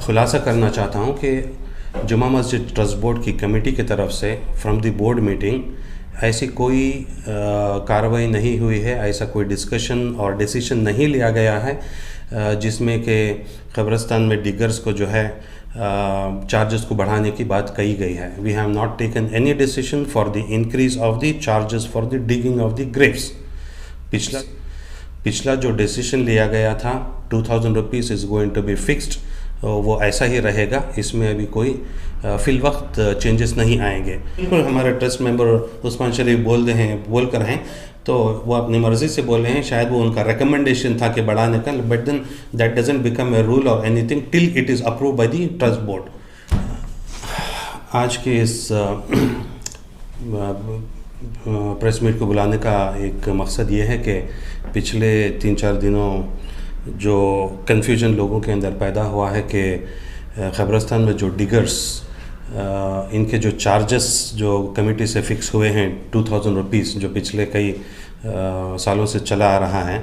खुलासा करना चाहता हूँ कि जुमा मस्जिद ट्रस्ट बोर्ड की कमेटी की तरफ से फ्रॉम द बोर्ड मीटिंग ऐसी कोई कार्रवाई नहीं हुई है, ऐसा कोई डिस्कशन और डिसीजन नहीं लिया गया है जिसमें कि कब्रिस्तान में डिगर्स को जो है चार्जेस को बढ़ाने की बात कही गई है। We have not taken any decision for the increase of the charges for the digging of the graves. पिछला जो डिसीजन लिया गया था 2000 rupees is going to be fixed, वो ऐसा ही रहेगा। इसमें अभी कोई फिल वक्त चेंजेस नहीं आएंगे। बिल्कुल हमारे ट्रस्ट मेंबर उस्मान शरीफ बोल कर हैं तो वो अपनी मर्ज़ी से बोल रहे हैं, शायद वो उनका रिकमेंडेशन था कि बढ़ाने का, but then that doesn't become a rule और anything till it is approve by the trust board. आज के इस प्रेस मीट को बुलाने का एक मकसद ये है कि पिछले 3-4 दिनों जो कन्फ्यूजन लोगों के अंदर पैदा हुआ है कि कब्रिस्तान में जो डिगर्स इनके जो चार्जेस जो कमेटी से फ़िक्स हुए हैं 2000 रुपीज़, जो पिछले कई सालों से चला आ रहा है,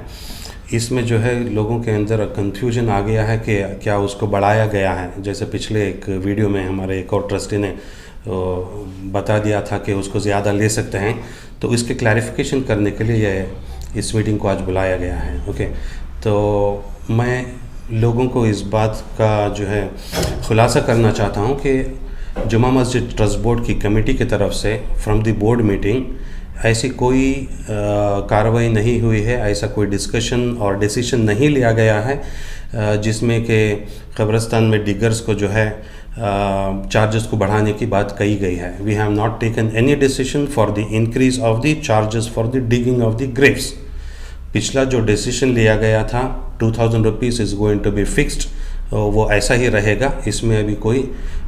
इसमें जो है लोगों के अंदर कन्फ्यूजन आ गया है कि क्या उसको बढ़ाया गया है। जैसे पिछले एक वीडियो में हमारे एक और ट्रस्टी ने बता दिया था कि उसको ज़्यादा ले सकते हैं, तो इसके क्लैरिफिकेशन करने के लिए इस मीटिंग को आज बुलाया गया है। ओके, तो मैं लोगों को इस बात का जो है खुलासा करना चाहता हूँ कि जुमा मस्जिद ट्रस्ट बोर्ड की कमेटी की तरफ से फ्रॉम द बोर्ड मीटिंग ऐसी कोई कार्रवाई नहीं हुई है, ऐसा कोई डिस्कशन और डिसीजन नहीं लिया गया है जिसमें कि कब्रिस्तान में डिगर्स को जो है चार्जेस को बढ़ाने की बात कही गई है। We have not taken any decision for the increase of the charges for the digging of the graves. पिछला जो डिसीजन लिया गया था 2000 rupees is going to be fixed, वो ऐसा ही रहेगा। इसमें अभी कोई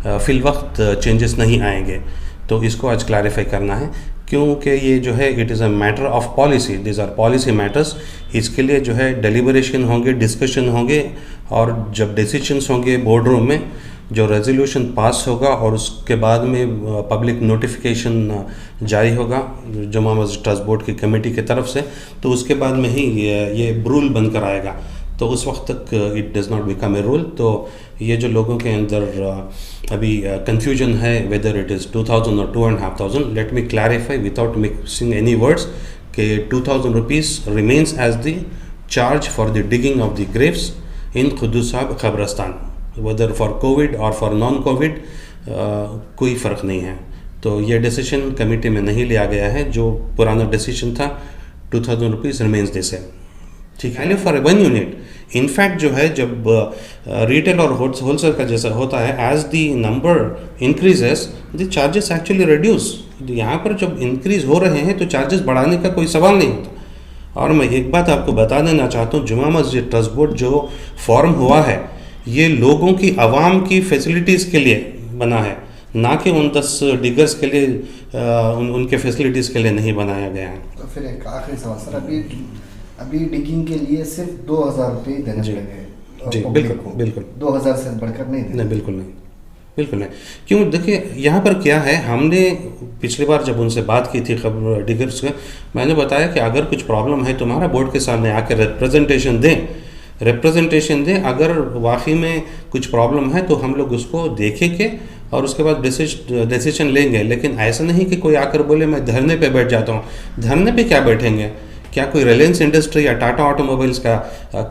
फिल वक्त चेंजेस नहीं आएंगे, तो इसको आज क्लैरिफाई करना है क्योंकि ये जो है it is a matter of policy, this are policy matters. इसके लिए जो है डेलिब्रेशन होंगे, डिस्कशन होंगे और जब डिसीजंस होंगे बोर्ड रूम में, जो रेजोल्यूशन पास होगा और उसके बाद में पब्लिक नोटिफिकेशन जारी होगा जुमा मस्जिद ट्रस्ट बोर्ड की कमेटी की तरफ से, तो उसके बाद में ही ये रूल बनकर आएगा। तो उस वक्त तक it does not become a rule. तो ये जो लोगों के अंदर अभी कंफ्यूजन है वेदर इट इज़ 2000 और 2500, let me clarify without mixing any words कि 2000 rupees remains as the charge for the digging of the graves in खुदूसाब कब्रिस्तान, वेदर फॉर कोविड और फॉर नॉन कोविड कोई फ़र्क नहीं है। तो ये डिसीजन कमेटी में नहीं लिया गया है, जो पुराना डिसीजन था 2000 रुपीज़ रिमेन्स द सेम, ठीक है। फॉर 1 यूनिट इनफैक्ट जो है जब रिटेल और होलसेल का जैसा होता है, as the number increases the charges actually reduce. यहाँ पर जब इंक्रीज हो रहे हैं तो चार्जेस बढ़ाने का कोई सवाल नहीं होता। और मैं एक बात आपको बता देना चाहता हूँ, जुमा मस्जिद ट्रस्ट बोर्ड जो फॉर्म हुआ है ये लोगों की, आवाम की फैसिलिटीज़ के लिए बना है, ना कि उन 10 डिगर्स के लिए उनके फैसिलिटीज़ के लिए नहीं बनाया गया है। तो फिर एक आखिरी सवाल सर, अभी डिगिंग के लिए सिर्फ 2000 रुपये देने पड़ेंगे जी, बिल्कुल 2000 से बढ़कर नहीं, बिल्कुल नहीं। क्यों, देखिए यहाँ पर क्या है, हमने पिछली बार जब उनसे बात की थी खबर डिगर्स के, मैंने बताया कि अगर कुछ प्रॉब्लम है तुम्हारा बोर्ड के सामने आकर रिप्रेजेंटेशन दें। अगर वाकई में कुछ प्रॉब्लम है तो हम लोग उसको देखेंगे और उसके बाद डिसीजन लेंगे। लेकिन ऐसा नहीं कि कोई आकर बोले मैं धरने पे बैठ जाता हूँ। धरने पे क्या बैठेंगे? क्या कोई रिलायंस इंडस्ट्री या टाटा ऑटोमोबाइल्स का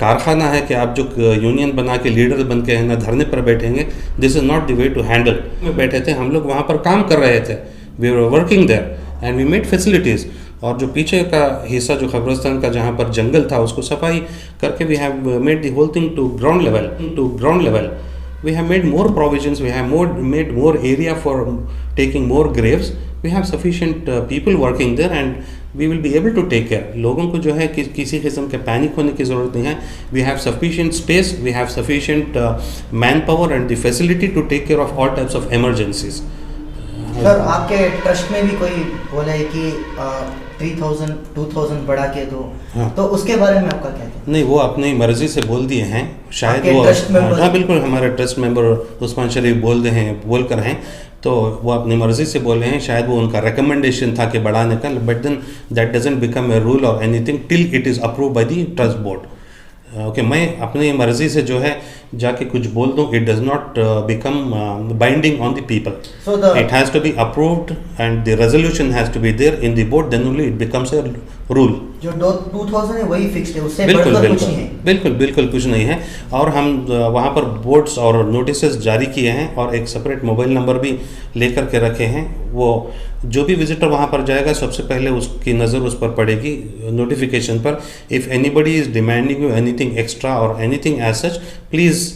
कारखाना है कि आप जो यूनियन बना के लीडर बन के है ना धरने पर बैठेंगे? This is not the way to handle. में बैठे थे हम लोग, वहाँ पर काम कर रहे थे, we were working there and we made facilities. और जो पीछे का हिस्सा जो कब्रिस्तान का जहाँ पर जंगल था उसको सफाई करके we have made the whole thing to ground level. We have made more provisions, we have made more area for taking more graves, we have sufficient people working there and we will be able to take care. लोगों को जो है किसी किस्म के panic होने की ज़रूरत नहीं है। We have sufficient space, we have sufficient manpower and the facility to take care of all types of emergencies. Sir आपके ट्रस्ट में भी कोई बोला है कि 3000 2000 बढ़ा के दो, हाँ। तो उसके बारे में आपका क्या कहना? नहीं, वो अपनी मर्जी से बोल दिए हैं शायद वो। हाँ बिल्कुल, हमारे ट्रस्ट मेंबर उस्मान शरीफ बोल कर हैं, तो वो अपनी मर्जी से बोल रहे हैं। शायद वो उनका रिकमेंडेशन था कि बढ़ाने का, but then that doesn't become a rule और anything till it is approve by the trust board. Okay, मैं अपनी मर्ज़ी से जो है जाके कुछ बोल दूँ, it does not become binding on the people. So the It has to be approved and the resolution has to be there in the board, then only it becomes a rule. जो 2000 है वही fixed है, उससे बिल्कुल बढ़कर कुछ बिल्कुल नहीं है. बिल्कुल बिल्कुल कुछ नहीं है. और हम वहाँ पर बोर्ड्स और नोटिसेस जारी किए हैं और एक सेपरेट मोबाइल नंबर भी लेकर के रखे हैं. वो जो भी विजिटर वहाँ पर जाएगा सबसे पहले उसकी नज़र उस पर पड़ेगी नोटिफिकेशन पर. If anybody is demanding you anything extra और anything as such, please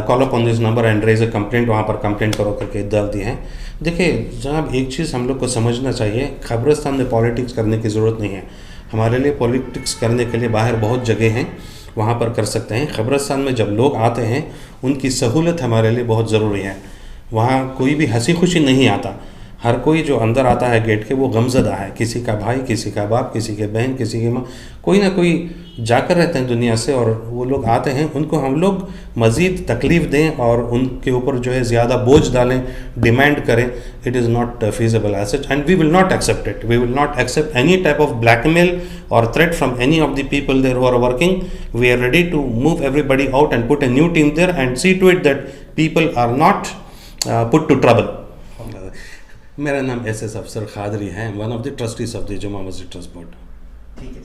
call up on this number and raise a complaint. वहाँ पर कंप्लेंट करो करके डाल दिए हैं. देखिए जनाब, एक चीज़ हम लोग को समझना चाहिए, खबरस्तान में पॉलिटिक्स करने की ज़रूरत नहीं है. हमारे लिए पॉलिटिक्स करने के लिए बाहर बहुत जगह हैं, वहाँ पर कर सकते हैं. खबरस्तान में जब लोग आते हैं उनकी सहूलत हमारे लिए बहुत ज़रूरी है. वहाँ कोई भी हंसी खुशी नहीं आता. हर कोई जो अंदर आता है गेट के वो गमज़दा है. किसी का भाई, किसी का बाप, किसी के बहन, किसी की माँ, कोई ना कोई जाकर रहते हैं दुनिया से. और वो लोग आते हैं, उनको हम लोग मज़ीद तकलीफ़ दें और उनके ऊपर जो है ज़्यादा बोझ डालें, डिमांड करें, it is not feasible as such and we will not accept it. We will not accept any type of blackmail or threat from any of the people there who are working. We are ready to move everybody out and put a new team there and see to it that people are not put to trouble. मेरा नाम SS अफसर खादरी है, one of the trustees of the जुमा मस्जिद trust board. ठीक है.